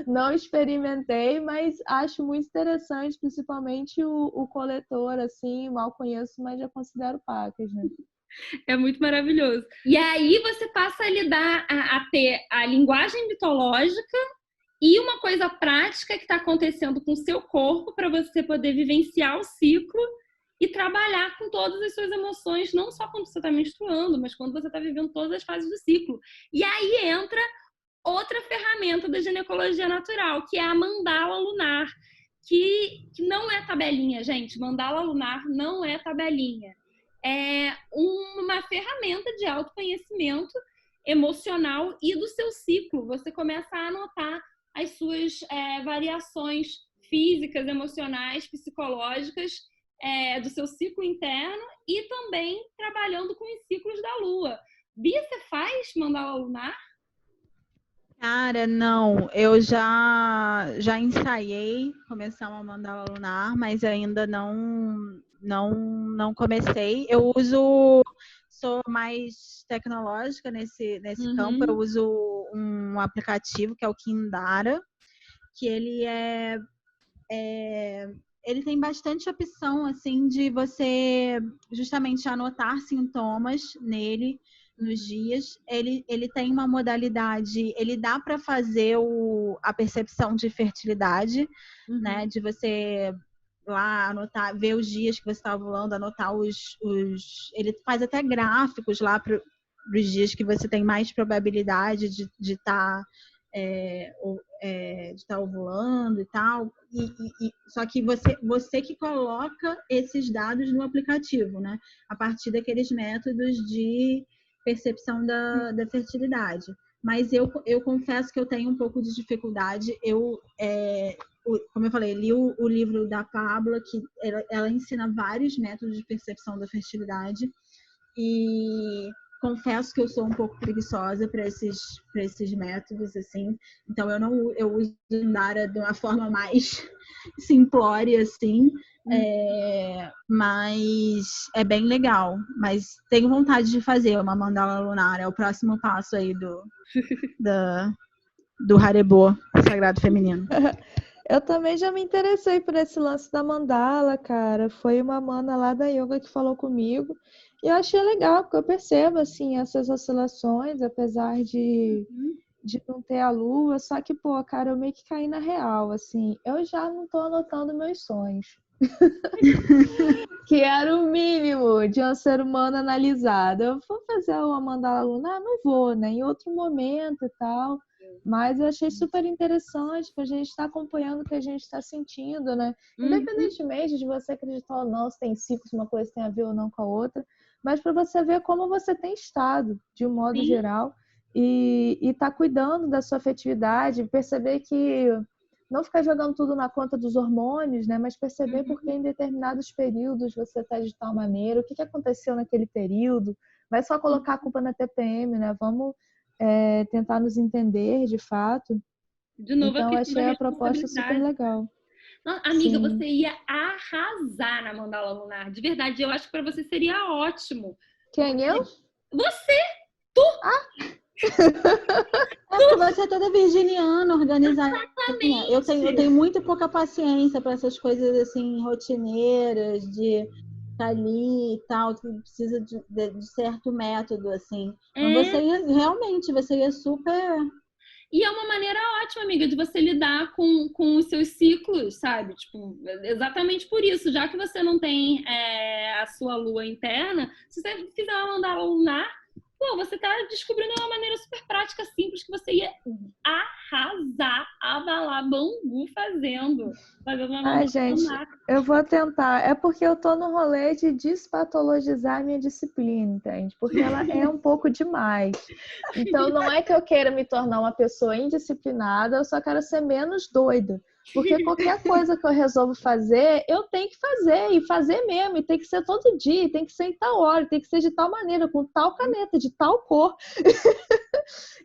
Não experimentei, mas acho muito interessante, principalmente o coletor, assim, mal conheço, mas já considero pacas, né? É muito maravilhoso. E aí você passa a lidar, a ter a linguagem mitológica e uma coisa prática que está acontecendo com o seu corpo para você poder vivenciar o ciclo e trabalhar com todas as suas emoções, não só quando você está menstruando, mas quando você está vivendo todas as fases do ciclo. E aí entra outra ferramenta da ginecologia natural, que é a mandala lunar, que não é tabelinha, gente. Mandala lunar não é tabelinha. É uma ferramenta de autoconhecimento emocional e do seu ciclo. Você começa a anotar as suas variações físicas, emocionais, psicológicas do seu ciclo interno e também trabalhando com os ciclos da lua. Bia, você faz mandala lunar? Cara, não. Eu já ensaiei começar uma mandala lunar, mas ainda não comecei. Sou mais tecnológica nesse campo. Eu uso um aplicativo que é o Kindara, que ele ele tem bastante opção, assim, de você justamente anotar sintomas nele, nos dias. Ele tem uma modalidade, ele dá para fazer a percepção de fertilidade, né? De você lá anotar, ver os dias que você está ovulando, anotar ele faz até gráficos lá para os dias que você tem mais probabilidade de estar de estar ovulando e tal. Só que você que coloca esses dados no aplicativo, né? A partir daqueles métodos de percepção da fertilidade. Mas eu confesso que eu tenho um pouco de dificuldade. Como eu falei, li o livro da Pabla, que ela ensina vários métodos de percepção da fertilidade. E confesso que eu sou um pouco preguiçosa para esses métodos, assim. Então, eu uso Dandara de uma forma mais simplória, assim. Mas é bem legal. Mas tenho vontade de fazer uma mandala lunar. É o próximo passo aí do Haribo Sagrado Feminino. Eu também já me interessei por esse lance da mandala, cara. Foi uma mana lá da yoga que falou comigo. E eu achei legal, porque eu percebo, assim, essas oscilações, apesar de não ter a lua. Só que, pô, cara, eu meio que caí na real, assim. Eu já não tô anotando meus sonhos. Que era o mínimo de um ser humano analisado. Eu vou fazer uma mandala lunar? Não vou, né? Em outro momento e tal. Mas eu achei super interessante que a gente está acompanhando o que a gente está sentindo, né? Independentemente de você acreditar ou não, se tem ciclos, se uma coisa tem a ver ou não com a outra, mas para você ver como você tem estado, de um modo geral, e tá cuidando da sua afetividade, perceber que não ficar jogando tudo na conta dos hormônios, né? Mas perceber porque em determinados períodos você está de tal maneira, o que aconteceu naquele período, vai só colocar a culpa na TPM, né? Vamos tentar nos entender de fato. De novo, então, a questão achei da a proposta super legal. Não, amiga, Sim. você ia arrasar na mandala lunar. De verdade, eu acho que para você seria ótimo. Quem, eu? Você! Porque você é toda virginiana, organizada. Eu tenho muito pouca paciência para essas coisas assim, rotineiras, de estar ali e tal, que precisa de certo método, assim. Mas você ia super. E é uma maneira ótima, amiga, de você lidar com os seus ciclos, sabe? Tipo, exatamente por isso. Já que você não tem a sua lua interna, se você fizer uma mandala lunar, pô, você tá descobrindo uma maneira super prática, simples, que você ia arrasar, avalar Bangu fazendo uma mandala gente, lunar. eu vou tentar. É porque eu tô no rolê de despatologizar a minha disciplina, entende? Porque ela é um pouco demais. Então, não é que eu queira me tornar uma pessoa indisciplinada, eu só quero ser menos doida. Porque qualquer coisa que eu resolvo fazer, eu tenho que fazer, e fazer mesmo, e tem que ser todo dia, tem que ser em tal hora, tem que ser de tal maneira, com tal caneta, de tal cor.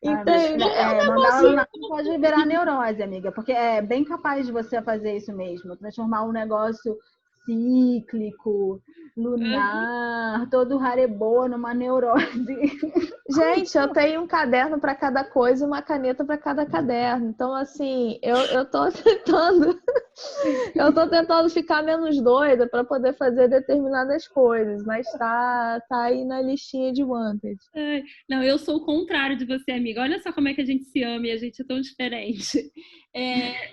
Entende? Mandala lunar pode liberar neurose, amiga, porque é bem capaz de você fazer isso mesmo, transformar um negócio cíclico, lunar, todo Haribo numa neurose. Gente, eu tenho um caderno para cada coisa e uma caneta para cada caderno. Então, assim, eu tô tentando ficar menos doida para poder fazer determinadas coisas, mas tá aí na listinha de wanted. Não, eu sou o contrário de você, amiga. Olha só como é que a gente se ama e a gente é tão diferente.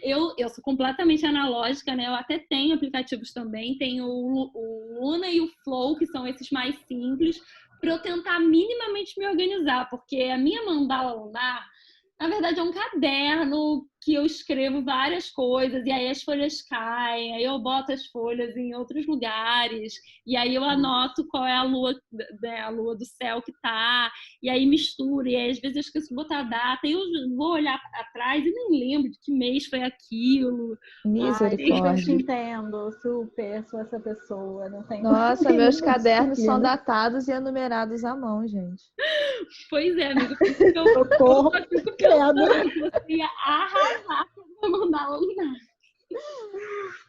Eu sou completamente analógica, né? Eu até tenho aplicativos também, tenho o Luna e o Flow, que são esses mais simples, para eu tentar minimamente me organizar, porque a minha mandala lunar, na verdade, é um caderno que eu escrevo várias coisas, e aí as folhas caem, aí eu boto as folhas em outros lugares, e aí eu anoto qual é a lua, né, a lua do céu que tá, e aí misturo, e aí às vezes eu esqueço de botar a data, e eu vou olhar atrás e nem lembro de que mês foi aquilo. Misericórdia. Eu te entendo, super, sou essa pessoa. Não tenho Nossa, meus cadernos são datados e enumerados à mão, gente. Pois é, amiga. Eu fico pensando que você ia arrasar pra mandala lunar.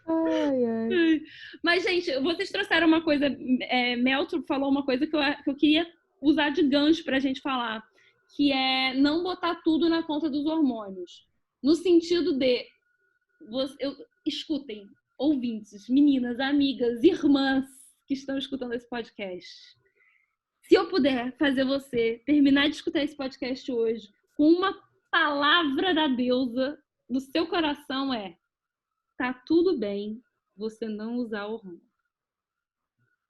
Ai. Mas, gente, vocês trouxeram uma coisa. Meltro falou uma coisa que eu queria usar de gancho pra gente falar, que é não botar tudo na conta dos hormônios. No sentido de... escutem, ouvintes, meninas, amigas, irmãs que estão escutando esse podcast, se eu puder fazer você terminar de escutar esse podcast hoje com uma palavra da deusa do seu coração tá tudo bem você não usar hormônio.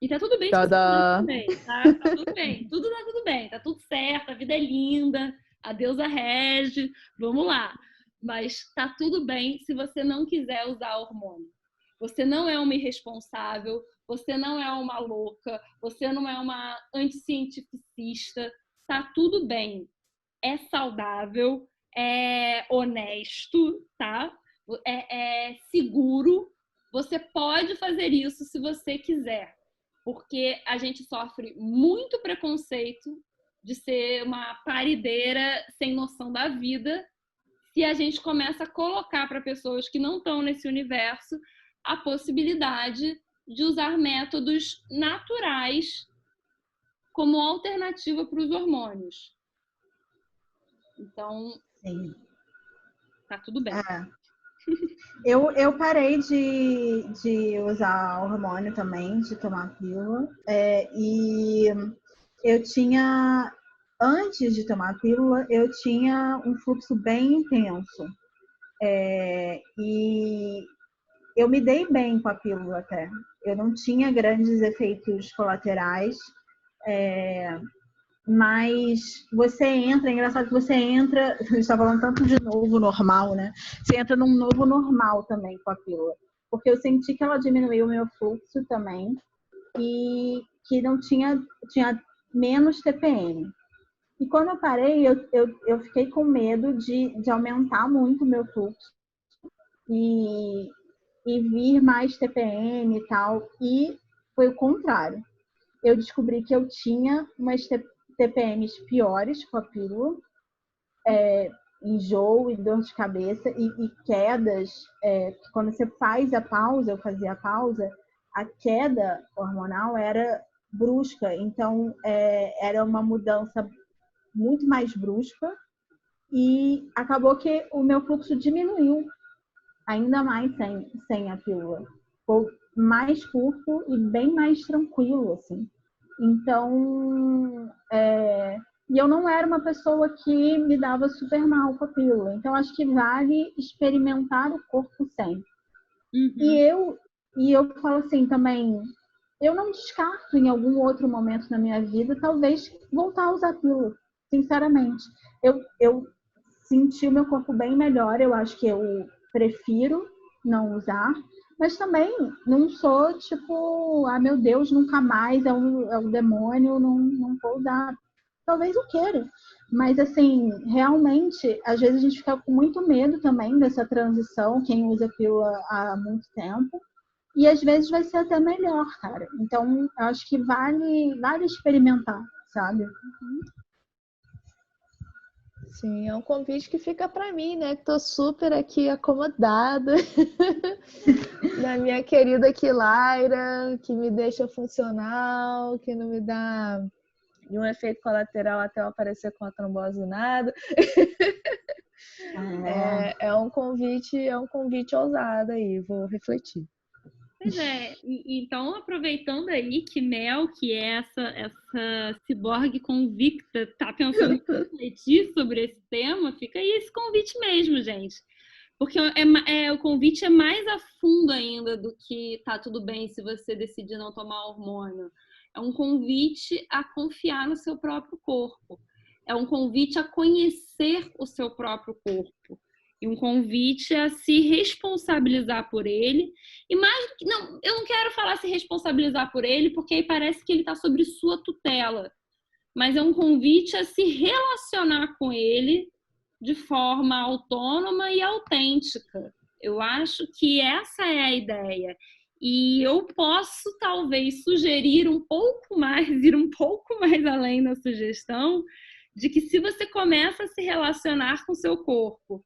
E tá tudo bem se você não também, tá? Tá tudo bem. Tudo tá tudo bem, tá tudo certo, a vida é linda, a deusa rege, vamos lá. Mas tá tudo bem se você não quiser usar hormônio. Você não é uma irresponsável, você não é uma louca, você não é uma anticientificista, tá tudo bem. É saudável, é honesto, tá? É seguro. Você pode fazer isso se você quiser. Porque a gente sofre muito preconceito de ser uma parideira sem noção da vida se a gente começa a colocar para pessoas que não estão nesse universo a possibilidade de usar métodos naturais como alternativa para os hormônios. Então, Sim. tá tudo bem. Eu parei de usar hormônio também, de tomar pílula. E eu tinha, antes de tomar pílula, eu tinha um fluxo bem intenso. E eu me dei bem com a pílula até. Eu não tinha grandes efeitos colaterais. Mas é engraçado que você entra, a gente está falando tanto de novo normal, né? Você entra num novo normal também com a pílula. Porque eu senti que ela diminuiu o meu fluxo também e que não tinha menos TPM. E quando eu parei, eu fiquei com medo de aumentar muito o meu fluxo e vir mais TPM e tal. E foi o contrário. Eu descobri que eu tinha umas TPMs piores com a pílula, enjoo e dor de cabeça e quedas. Quando você faz a pausa, eu fazia a pausa, a queda hormonal era brusca, então era uma mudança muito mais brusca e acabou que o meu fluxo diminuiu ainda mais sem a pílula. Ficou mais curto e bem mais tranquilo, assim. Então, e eu não era uma pessoa que me dava super mal com a pílula. Então, acho que vale experimentar o corpo sempre. Uhum. E eu falo assim também, eu não descarto em algum outro momento na minha vida, talvez voltar a usar a pílula, sinceramente. Eu senti o meu corpo bem melhor, eu acho que eu prefiro não usar. Mas também não sou tipo, meu Deus, nunca mais, é o demônio, não vou usar. Talvez eu queira. Mas, assim, realmente, às vezes a gente fica com muito medo também dessa transição, quem usa pílula há muito tempo. E às vezes vai ser até melhor, cara. Então, eu acho que vale experimentar, sabe? Sim, é um convite que fica para mim, né? Que tô super aqui acomodada na minha querida Quilaira, que me deixa funcional, que não me dá nenhum efeito colateral até eu aparecer com a trombose do nada. É um convite ousado aí, vou refletir. Pois é, então aproveitando aí que Mel, que é essa ciborgue convicta, tá pensando em refletir sobre esse tema, fica aí esse convite mesmo, gente. Porque o convite é mais a fundo ainda do que tá tudo bem se você decidir não tomar hormônio. É um convite a confiar no seu próprio corpo. É um convite a conhecer o seu próprio corpo. E um convite a se responsabilizar por ele. E mais do que... Não, eu não quero falar se responsabilizar por ele, porque aí parece que ele está sob sua tutela. Mas é um convite a se relacionar com ele de forma autônoma e autêntica. Eu acho que essa é a ideia. E eu posso, talvez, sugerir um pouco mais, ir um pouco mais além na sugestão, de que se você começa a se relacionar com o seu corpo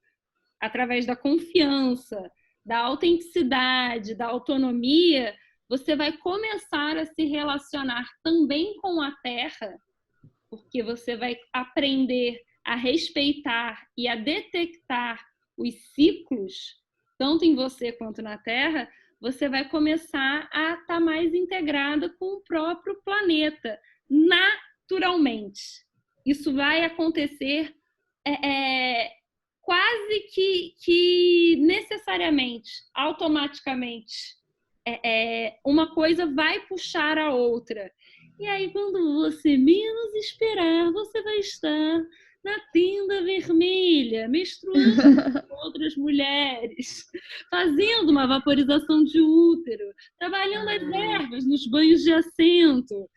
através da confiança, da autenticidade, da autonomia, você vai começar a se relacionar também com a Terra, porque você vai aprender a respeitar e a detectar os ciclos, tanto em você quanto na Terra, você vai começar a estar mais integrada com o próprio planeta, naturalmente. Isso vai acontecer quase que necessariamente, automaticamente. Uma coisa vai puxar a outra. E aí, quando você menos esperar, você vai estar na tenda vermelha, menstruando com outras mulheres, fazendo uma vaporização de útero, trabalhando as ervas nos banhos de assento.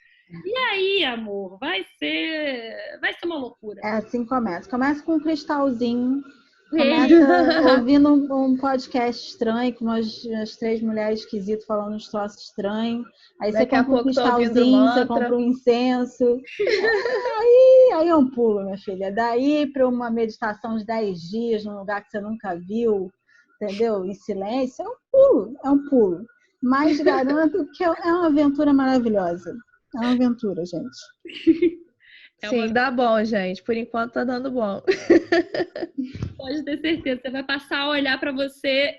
E aí, amor, vai ser uma loucura. É assim que começa. Começa com um cristalzinho, começa ouvindo um podcast estranho, com umas 3 mulheres esquisitas falando uns troços estranhos. Aí Daqui você compra um cristalzinho, você compra um incenso. Aí é um pulo, minha filha. Daí para uma meditação de 10 dias, num lugar que você nunca viu, entendeu? Em silêncio, é um pulo. Mas garanto que é uma aventura maravilhosa. É uma aventura, gente. Sim, dá bom, gente. Por enquanto tá dando bom. Pode ter certeza. Você vai passar a olhar para você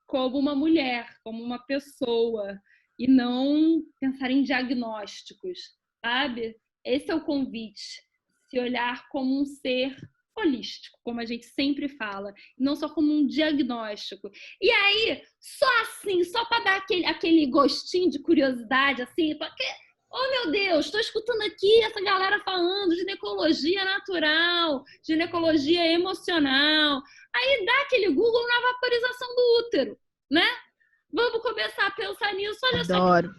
como uma mulher, como uma pessoa, e não pensar em diagnósticos, sabe? Esse é o convite. Se olhar como um ser holístico, como a gente sempre fala, não só como um diagnóstico. E aí, só assim, só para dar aquele gostinho de curiosidade, assim, porque oh, meu Deus, estou escutando aqui essa galera falando de ginecologia natural, ginecologia emocional. Aí dá aquele Google na vaporização do útero, né? Vamos começar a pensar nisso. Olha Adoro.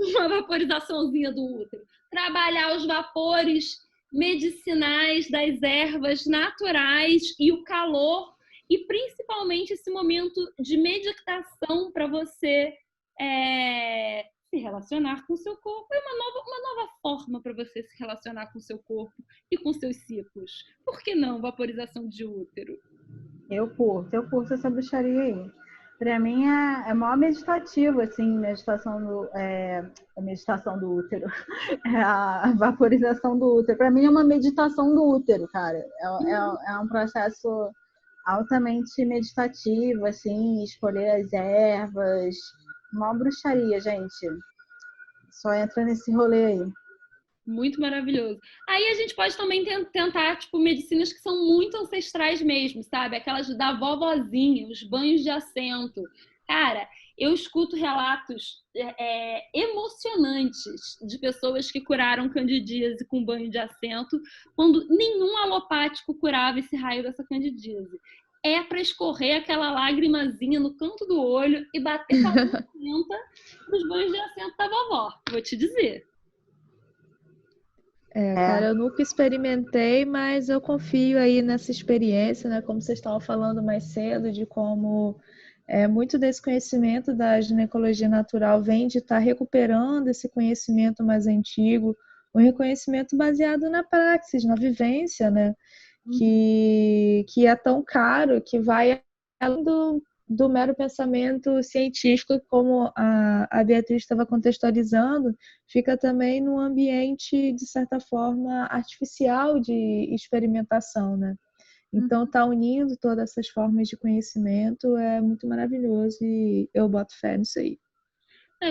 Só uma vaporizaçãozinha do útero. Trabalhar os vapores medicinais das ervas naturais e o calor, e principalmente esse momento de meditação para você se relacionar com o seu corpo. É uma nova forma para você se relacionar com o seu corpo e com seus ciclos. Por que não vaporização de útero? Eu curto essa bruxaria aí. Para mim é maior meditativo, assim, a meditação do útero, a vaporização do útero. Para mim é uma meditação do útero, cara. É um processo altamente meditativo, assim, escolher as ervas, uma bruxaria, gente. Só entra nesse rolê aí. Muito maravilhoso. Aí a gente pode também tentar, tipo, medicinas que são muito ancestrais mesmo, sabe? Aquelas da vovozinha, os banhos de assento. Cara, eu escuto relatos emocionantes de pessoas que curaram candidíase com banho de assento, quando nenhum alopático curava esse raio dessa candidíase. É para escorrer aquela lagrimazinha no canto do olho e bater com a punheta nos banhos de assento da vovó, vou te dizer. Cara, eu nunca experimentei, mas eu confio aí nessa experiência, né? Como vocês estavam falando mais cedo, de como muito desse conhecimento da ginecologia natural vem de estar recuperando esse conhecimento mais antigo, um reconhecimento baseado na praxis, na vivência, né? Que é tão caro, que vai além do mero pensamento científico, como a Beatriz estava contextualizando, fica também num ambiente, de certa forma, artificial de experimentação, né? Então, tá unindo todas essas formas de conhecimento é muito maravilhoso e eu boto fé nisso aí.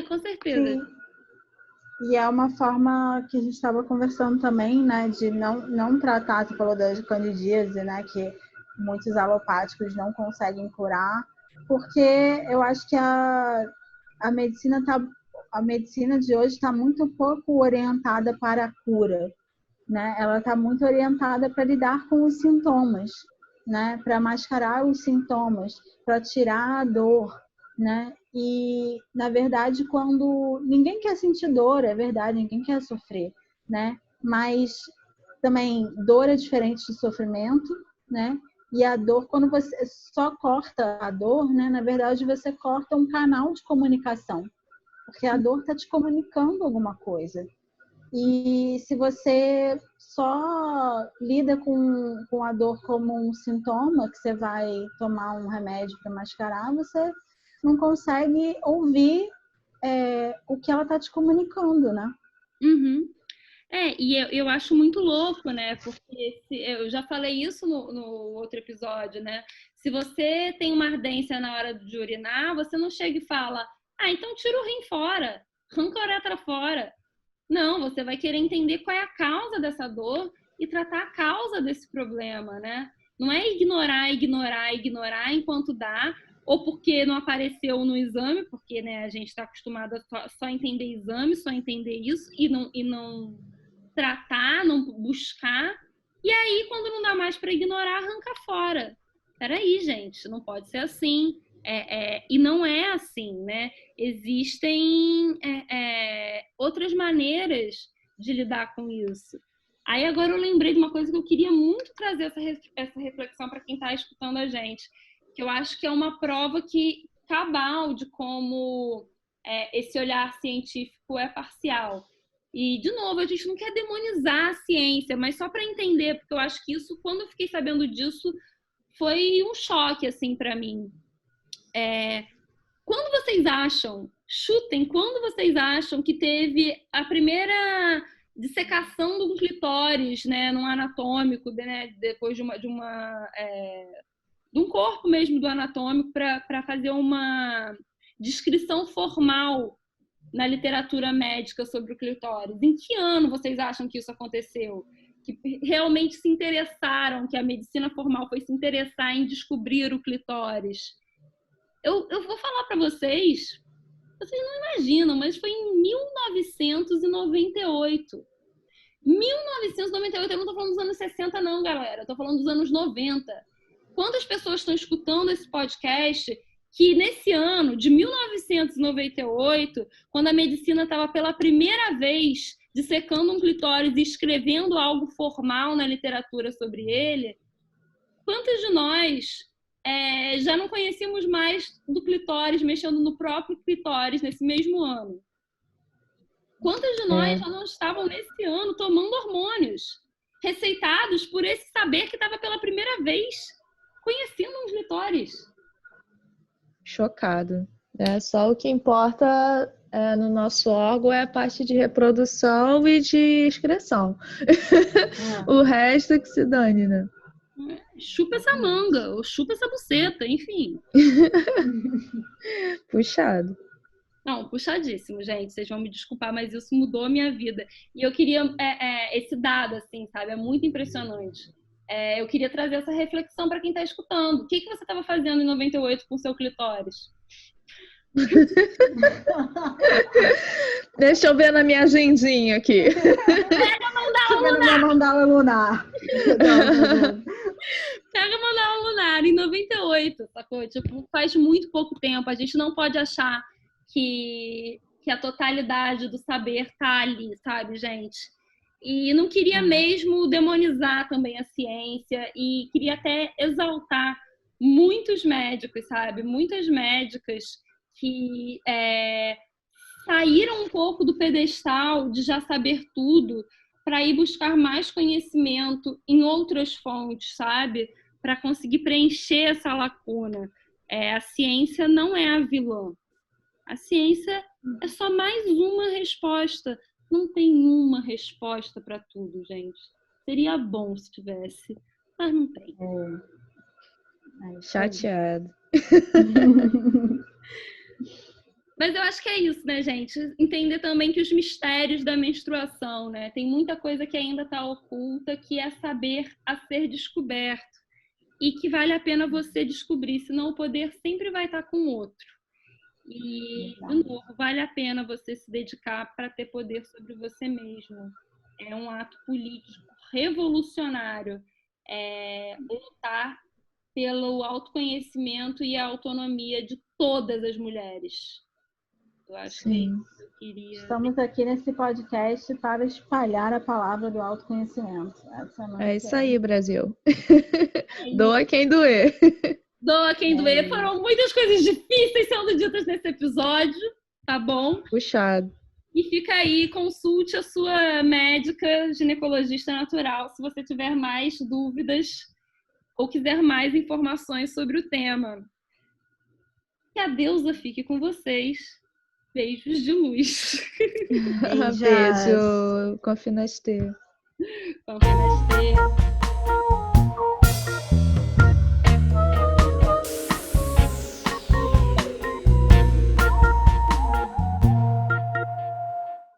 Com certeza. Sim. E é uma forma que a gente estava conversando também, né, de não tratar, você falou da candidíase, né, que muitos alopáticos não conseguem curar, porque eu acho que a medicina de hoje está muito pouco orientada para a cura, né? Ela está muito orientada para lidar com os sintomas, né? Para mascarar os sintomas, para tirar a dor, né? E, na verdade, quando ninguém quer sentir dor, é verdade, ninguém quer sofrer, né? Mas também dor é diferente de sofrimento, né? E a dor, quando você só corta a dor, né? Na verdade, você corta um canal de comunicação, porque a dor está te comunicando alguma coisa. E se você só lida com a dor como um sintoma, que você vai tomar um remédio para mascarar, você não consegue ouvir o que ela está te comunicando, né? Uhum. E eu acho muito louco, né? Porque eu já falei isso no outro episódio, né? Se você tem uma ardência na hora de urinar, você não chega e fala, então tira o rim fora, arranca a uretra fora. Não, você vai querer entender qual é a causa dessa dor e tratar a causa desse problema, né? Não é ignorar enquanto dá, ou porque não apareceu no exame, porque, né, a gente está acostumado a só entender exame, só entender isso, e não tratar, não buscar. E aí, quando não dá mais para ignorar, arranca fora. Peraí, gente, não pode ser assim. E não é assim, né? Existem outras maneiras de lidar com isso. Aí agora eu lembrei de uma coisa que eu queria muito trazer essa reflexão para quem está escutando a gente, que eu acho que é uma prova cabal de como esse olhar científico é parcial. E, de novo, a gente não quer demonizar a ciência, mas só para entender, porque eu acho que isso, quando eu fiquei sabendo disso, foi um choque, assim, para mim. Quando vocês acham, chutem, quando vocês acham que teve a primeira dissecação do clitóris, né, num anatômico, né, depois de um corpo mesmo do anatômico, para fazer uma descrição formal na literatura médica sobre o clitóris? Em que ano vocês acham que isso aconteceu? Que realmente se interessaram, que a medicina formal foi se interessar em descobrir o clitóris? Eu vou falar para vocês não imaginam, mas foi em 1998. 1998, eu não estou falando dos anos 60 não, galera. Eu estou falando dos anos 90. Quantas pessoas estão escutando esse podcast que nesse ano de 1998, quando a medicina estava pela primeira vez dissecando um clitóris e escrevendo algo formal na literatura sobre ele, quantos de nós já não conhecíamos mais do clitóris, mexendo no próprio clitóris nesse mesmo ano? Quantos de nós já não estavam nesse ano tomando hormônios receitados por esse saber que estava pela primeira vez conhecendo um clitóris? Chocado. Só o que importa no nosso órgão é a parte de reprodução e de excreção. O resto que se dane, né? Chupa essa manga, ou chupa essa buceta, enfim. Puxado. Não, puxadíssimo, gente. Vocês vão me desculpar, mas isso mudou a minha vida. E eu queria esse dado, assim, sabe? É muito impressionante. Eu queria trazer essa reflexão para quem está escutando. O que você estava fazendo em 98 com o seu clitóris? Deixa eu ver na minha agendinha aqui. Pega mandala lunar. Pega mandala lunar em 98, sacou? Tipo, faz muito pouco tempo. A gente não pode achar que a totalidade do saber tá ali, sabe, gente? E não queria mesmo demonizar também a ciência e queria até exaltar muitos médicos, sabe? Muitas médicas que saíram um pouco do pedestal de já saber tudo para ir buscar mais conhecimento em outras fontes, sabe? Para conseguir preencher essa lacuna. A ciência não é a vilã. A ciência é só mais uma resposta. Não tem uma resposta para tudo, gente. Seria bom se tivesse, mas não tem. Chateado. Mas eu acho que é isso, né, gente? Entender também que os mistérios da menstruação, né? Tem muita coisa que ainda está oculta, que é saber a ser descoberto. E que vale a pena você descobrir, senão o poder sempre vai estar com o outro. E, de novo, vale a pena você se dedicar para ter poder sobre você mesmo. É um ato político revolucionário. Lutar pelo autoconhecimento e a autonomia de todas as mulheres. Eu acho que eu queria... Estamos aqui nesse podcast para espalhar a palavra do autoconhecimento. É isso aí, Brasil. Doa quem doer. Doa quem doer. Foram muitas coisas difíceis sendo ditas nesse episódio, tá bom? Puxado. E fica aí, consulte a sua médica ginecologista natural se você tiver mais dúvidas ou quiser mais informações sobre o tema. Que a deusa fique com vocês. Beijos de luz. Beijos. Beijo. Confinastê. Vamos ver.